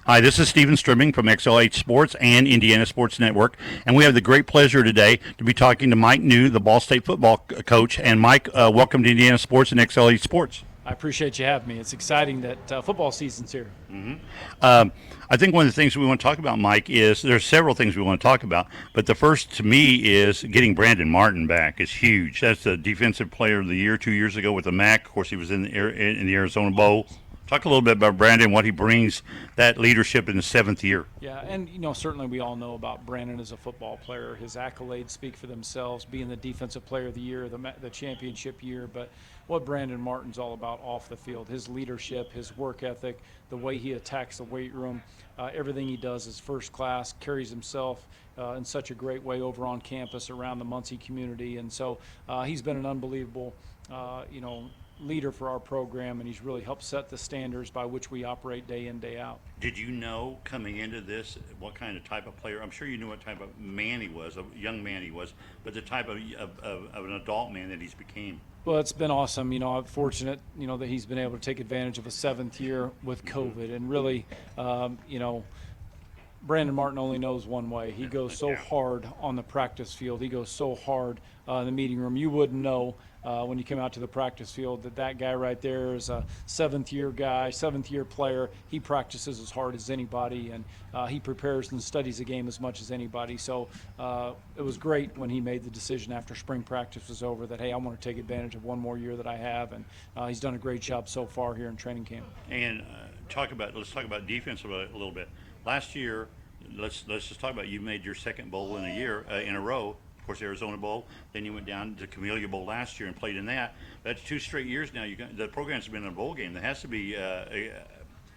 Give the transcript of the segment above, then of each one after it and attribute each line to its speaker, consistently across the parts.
Speaker 1: Hi, this is Stephen Stribbing from XLH Sports and Indiana Sports Network, and we have the great pleasure today to be talking to Mike New, the Ball State football coach. And Mike, welcome to Indiana Sports and XLH Sports.
Speaker 2: I appreciate you having me. It's exciting that football season's here.
Speaker 1: I think one of the things we want to talk about, Mike, is there's several things we want to talk about, but the first to me is getting Brandon Martin back is huge. That's the Defensive Player of the Year 2 years ago with the MAC. Of course, he was in the Arizona Bowl. Talk a little bit about Brandon, what he brings, that leadership in the seventh year.
Speaker 2: Yeah, and certainly we all know about Brandon as a football player. His accolades speak for themselves, being the Defensive Player of the Year, the championship year. But what Brandon Martin's all about off the field, his leadership, his work ethic, the way he attacks the weight room, everything he does is first class, carries himself in such a great way over on campus around the Muncie community. And so he's been an unbelievable, leader for our program, and he's really helped set the standards by which we operate day in, day out.
Speaker 1: Did you know coming into this what kind of type of player? I'm sure you knew what type of man he was, a young man he was, but the type of an adult man that he's became.
Speaker 2: Well, it's been awesome. I'm fortunate, that he's been able to take advantage of a seventh year with COVID, and really, Brandon Martin only knows one way. He goes so hard on the practice field. He goes so hard in the meeting room. You wouldn't know when you come out to the practice field that guy right there is a seventh-year guy, seventh-year player. He practices as hard as anybody, and he prepares and studies the game as much as anybody. So it was great when he made the decision after spring practice was over that, hey, I want to take advantage of one more year that I have, and he's done a great job so far here in training camp.
Speaker 1: And let's talk about defense a little bit. Last year, let's just talk about you made your second bowl in a year in a row. Of course, Arizona Bowl. Then you went down to Camellia Bowl last year and played in that. That's 2 straight years now. The program's been in a bowl game. That has to be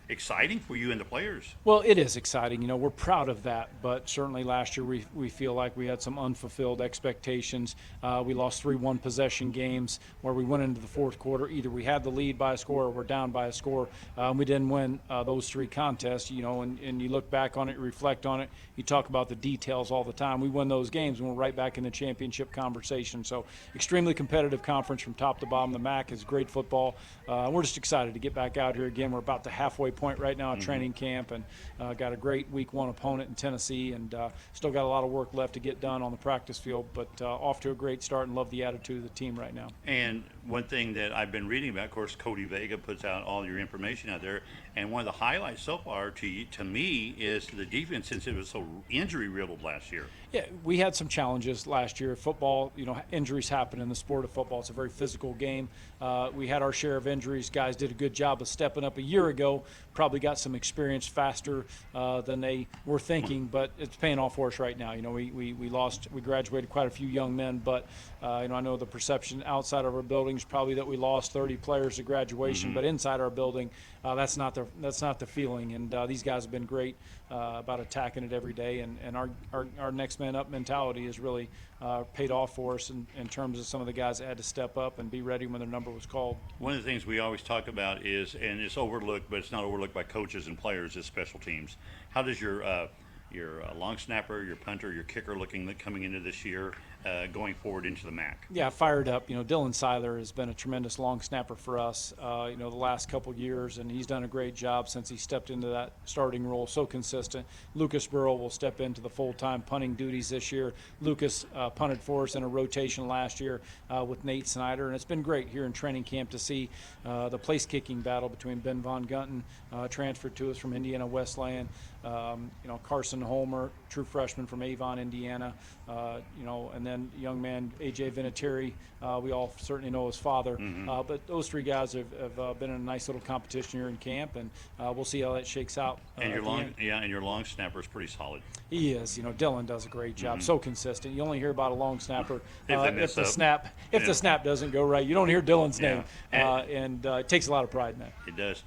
Speaker 1: exciting for you and the players.
Speaker 2: Well, it is exciting. We're proud of that, but certainly last year we feel like we had some unfulfilled expectations. We lost 3 one-possession games where we went into the fourth quarter. Either we had the lead by a score or we're down by a score. We didn't win those 3 contests, and you look back on it, reflect on it, you talk about the details all the time. We win those games and we're right back in the championship conversation. So extremely competitive conference from top to bottom. The MAC is great football. We're just excited to get back out here again. We're about the halfway point right now at training camp, and got a great week 1 opponent in Tennessee, and still got a lot of work left to get done on the practice field, but off to a great start and love the attitude of the team right now.
Speaker 1: And one thing that I've been reading about, of course, Cody Vega puts out all your information out there, and one of the highlights so far to me is the defense, since it was so injury riddled last year.
Speaker 2: Yeah, we had some challenges last year. Football, injuries happen in the sport of football. It's a very physical game. We had our share of injuries. Guys did a good job of stepping up a year ago, probably got some experience faster than they were thinking, but it's paying off for us right now. We graduated quite a few young men, but I know the perception outside of our building is probably that we lost 30 players to graduation, but inside our building, that's not the feeling. And these guys have been great about attacking it every day, and our next man up mentality has really paid off for us in terms of some of the guys that had to step up and be ready when their number was called.
Speaker 1: One of the things we always talk about is, and it's overlooked, but it's not overlooked by coaches and players, is special teams. How does your long snapper, your punter, your kicker coming into this year, going forward into the MAC?
Speaker 2: Yeah, fired up. Dylan Seiler has been a tremendous long snapper for us, the last couple years, and he's done a great job since he stepped into that starting role, so consistent. Lucas Burrow will step into the full-time punting duties this year. Lucas punted for us in a rotation last year with Nate Snyder, and it's been great here in training camp to see the place-kicking battle between Ben Von Gunten, transferred to us from Indiana Wesleyan, Carson Holmer, true freshman from Avon, Indiana, and then young man A.J. Vinatieri, we all certainly know his father. But those 3 guys have been in a nice little competition here in camp, and we'll see how that shakes out.
Speaker 1: And your long snapper is pretty solid.
Speaker 2: He is. Dylan does a great job, so consistent. You only hear about a long snapper
Speaker 1: if
Speaker 2: the snap doesn't go right. You don't hear Dylan's name, and it takes a lot of pride in that.
Speaker 1: It does.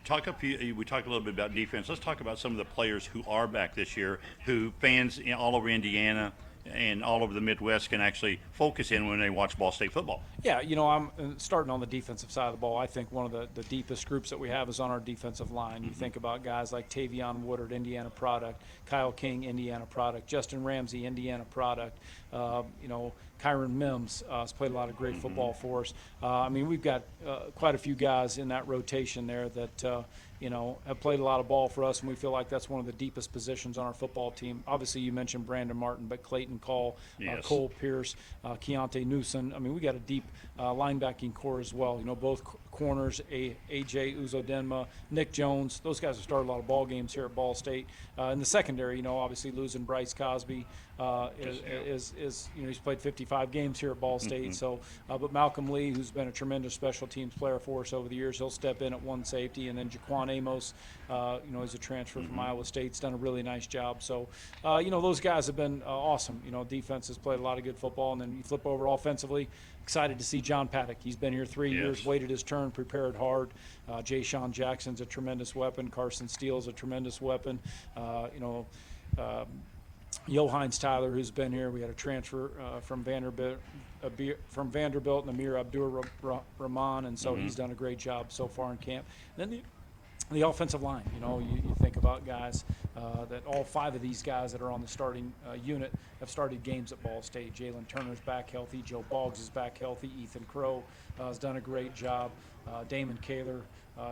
Speaker 1: We talked a little bit about defense. Let's talk about some of the players who are back this year, who fans all over Indiana and all over the Midwest can actually focus in when they watch Ball State football.
Speaker 2: Yeah, I'm starting on the defensive side of the ball. I think one of the deepest groups that we have is on our defensive line. You think about guys like Tavion Woodard, Indiana product, Kyle King, Indiana product, Justin Ramsey, Indiana product, Kyron Mims has played a lot of great football for us. We've got quite a few guys in that rotation there that have played a lot of ball for us, and we feel like that's one of the deepest positions on our football team. Obviously, you mentioned Brandon Martin, but Clayton Call,
Speaker 1: Yes.
Speaker 2: Cole Pierce, Keontae Newsom. I mean, we got a deep linebacking core as well. Both corners, AJ Uzodenma, Nick Jones. Those guys have started a lot of ball games here at Ball State. In the secondary, obviously losing Bryce Cosby is he's played 55 games here at Ball State. So, but Malcolm Lee, who's been a tremendous special teams player for us over the years, he'll step in at one safety, and then Jaquan Amos, is a transfer from Iowa State's done a really nice job. So, those guys have been awesome. Defense has played a lot of good football, and then you flip over offensively. Excited to see John Paddock. He's been here 3 years,
Speaker 1: Yes.
Speaker 2: waited his turn, prepared hard. Jay Sean Jackson's a tremendous weapon. Carson Steele's a tremendous weapon. Johannes Tyler, who's been here. We had a transfer from Vanderbilt, and Amir Abdur-Rahman, and so he's done a great job so far in camp. And then the offensive line, you think about guys that all 5 of these guys that are on the starting unit have started games at Ball State. Jalen Turner's back healthy. Joe Boggs is back healthy. Ethan Crow has done a great job. Damon Kaler,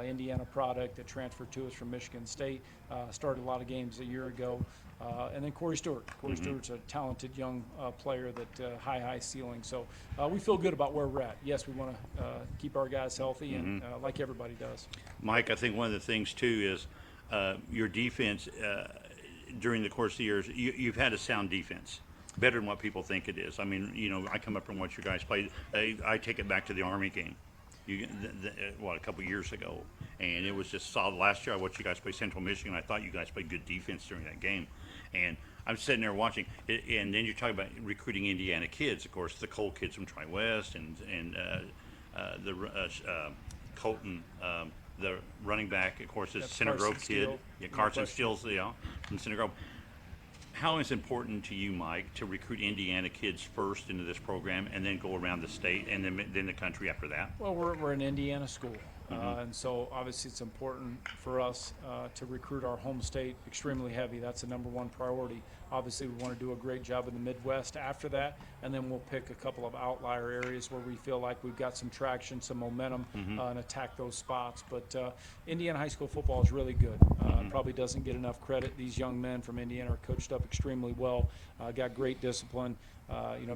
Speaker 2: Indiana product that transferred to us from Michigan State, started a lot of games a year ago. And then Corey Stewart. Corey Stewart's a talented young player that high ceiling. So we feel good about where we're at. Yes, we want to keep our guys healthy, and like everybody does.
Speaker 1: Mike, I think one of the things too is your defense during the course of the years. You've had a sound defense, better than what people think it is. I mean, I come up and watch your guys play. I take it back to the Army game, a couple years ago, and it was just solid. Last year I watched you guys play Central Michigan. I thought you guys played good defense during that game, and I'm sitting there watching. And then you're talking about recruiting Indiana kids, of course, the Cole kids from Tri-West, and Colton. The running back, of course, is Center
Speaker 2: Carson
Speaker 1: Grove kid.
Speaker 2: Steele.
Speaker 1: Yeah, Carson Steele's from Center Grove. How is it important to you, Mike, to recruit Indiana kids first into this program, and then go around the state and then the country after that?
Speaker 2: Well, we're an Indiana school, and so obviously it's important for us to recruit our home state extremely heavy. That's the number one priority. Obviously, we want to do a great job in the Midwest after that, and then we'll pick a couple of outlier areas where we feel like we've got some traction, some momentum, and attack those spots. But Indiana high school football is really good. Probably doesn't get enough credit. These young men from Indiana are coached up extremely well, got great discipline.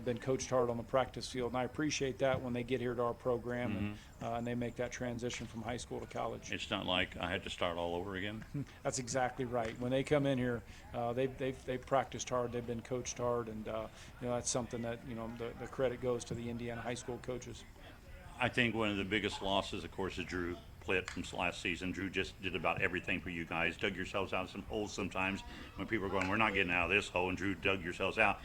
Speaker 2: Been coached hard on the practice field, and I appreciate that when they get here to our program and they make that transition from high school to college.
Speaker 1: It's not like I had to start all over again.
Speaker 2: That's exactly right. When they come in here, they've practiced hard, they've been coached hard, and that's something that the credit goes to the Indiana high school coaches.
Speaker 1: I think one of the biggest losses, of course, is Drew Plitt from last season. Drew just did about everything for you guys. Dug yourselves out of some holes sometimes when people are going, we're not getting out of this hole, and Drew dug yourselves out.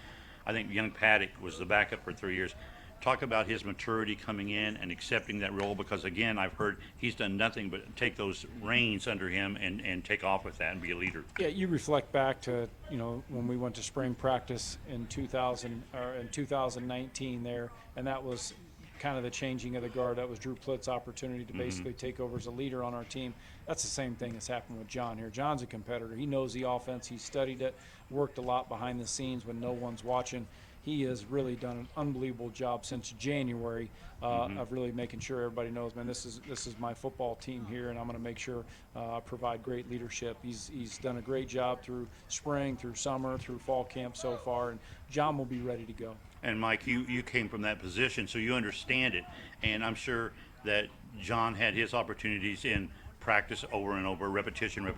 Speaker 1: I think young Paddock was the backup for 3 years. Talk about his maturity coming in and accepting that role, because, again, I've heard he's done nothing but take those reins under him and take off with that and be a leader.
Speaker 2: Yeah, you reflect back to, when we went to spring practice in 2019 there, and that was kind of the changing of the guard. That was Drew Plitt's opportunity to basically take over as a leader on our team. That's the same thing that's happened with John here. John's a competitor. He knows the offense. He studied it, worked a lot behind the scenes when no one's watching. He has really done an unbelievable job since January of really making sure everybody knows, man, this is my football team here, and I'm going to make sure I provide great leadership. He's done a great job through spring, through summer, through fall camp so far, and John will be ready to go.
Speaker 1: And, Mike, you came from that position, so you understand it. And I'm sure that John had his opportunities in practice over and over, repetition.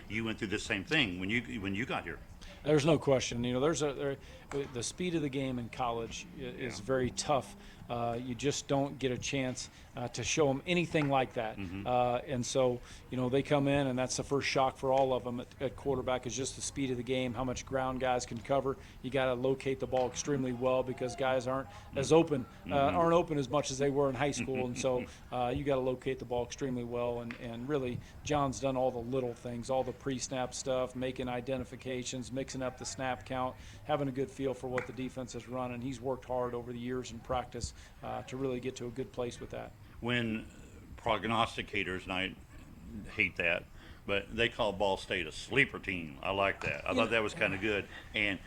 Speaker 1: You went through the same thing when you got here.
Speaker 2: There's no question. The speed of the game in college is very tough. You just don't get a chance to show them anything like that. And so, they come in, and that's the first shock for all of them at quarterback is just the speed of the game, how much ground guys can cover. You got to locate the ball extremely well because guys aren't as open, aren't open as much as they were in high school. And so you got to locate the ball extremely well. And really, John's done all the little things, all the pre-snap stuff, making identifications, mixing up the snap count, having a good feel for what the defense is running. He's worked hard over the years in practice to really get to a good place with that.
Speaker 1: When prognosticators, and I hate that, but they call Ball State a sleeper team. I like that. I thought that was kind of good. And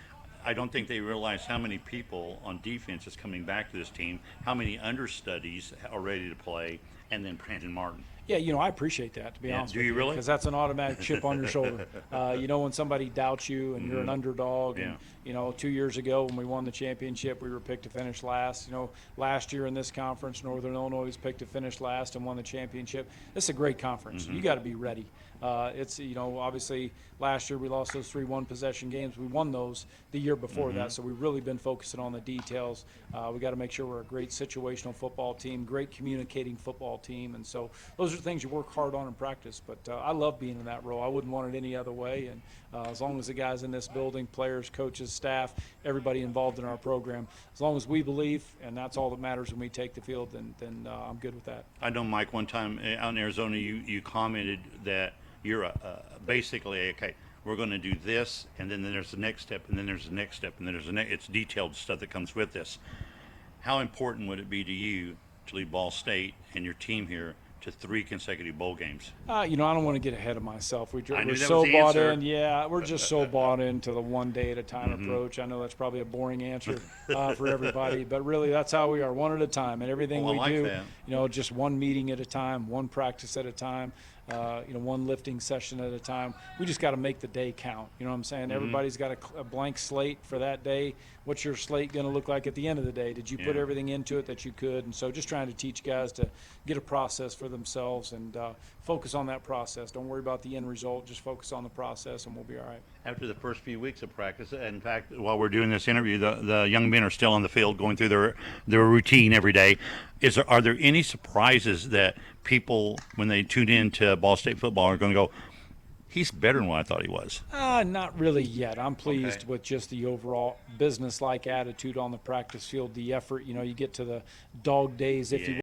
Speaker 1: I don't think they realize how many people on defense is coming back to this team, how many understudies are ready to play, and then Brandon Martin.
Speaker 2: Yeah, I appreciate that, to be honest
Speaker 1: do
Speaker 2: with
Speaker 1: you really?
Speaker 2: because that's an automatic chip on your shoulder. When somebody doubts you and you're an underdog,
Speaker 1: Yeah.
Speaker 2: and 2 years ago when we won the championship, we were picked to finish last. Last year in this conference, Northern Illinois was picked to finish last and won the championship. This is a great conference. You got to be ready. It's obviously last year we lost those 3 1-possession games. We won those the year before that, so we've really been focusing on the details. We got to make sure we're a great situational football team, great communicating football team, and so those are things you work hard on in practice. But I love being in that role. I wouldn't want it any other way. And as long as the guys in this building, players, coaches, staff, everybody involved in our program, as long as we believe, and that's all that matters when we take the field, then I'm good with that.
Speaker 1: I know, Mike, one time out in Arizona, you commented that you're basically, okay, we're going to do this, and then there's the next step, and then there's the next step, and then there's it's detailed stuff that comes with this. How important would it be to you to lead Ball State and your team here to 3 consecutive bowl games?
Speaker 2: I don't want to get ahead of myself. We're
Speaker 1: that
Speaker 2: so
Speaker 1: was the
Speaker 2: bought
Speaker 1: answer.
Speaker 2: in. Yeah, we're just so bought into the one day at a time approach. I know that's probably a boring answer for everybody, but really that's how we are, one at a time. And everything
Speaker 1: Well, I
Speaker 2: we
Speaker 1: like
Speaker 2: do,
Speaker 1: that.
Speaker 2: just one meeting at a time, one practice at a time. One lifting session at a time. We just got to make the day count. You know what I'm saying? Everybody's got a blank slate for that day. What's your slate going to look like at the end of the day? Did you put everything into it that you could? And so just trying to teach guys to get a process for themselves and focus on that process. Don't worry about the end result. Just focus on the process and we'll be all right.
Speaker 1: After the first few weeks of practice, in fact, while we're doing this interview, the young men are still on the field going through their routine every day. Are there any surprises that people, when they tune in to Ball State football, are going to go, he's better than what I thought he was?
Speaker 2: Not really yet. I'm pleased
Speaker 1: Okay.
Speaker 2: with just the overall business-like attitude on the practice field, the effort. You get to the dog days, if you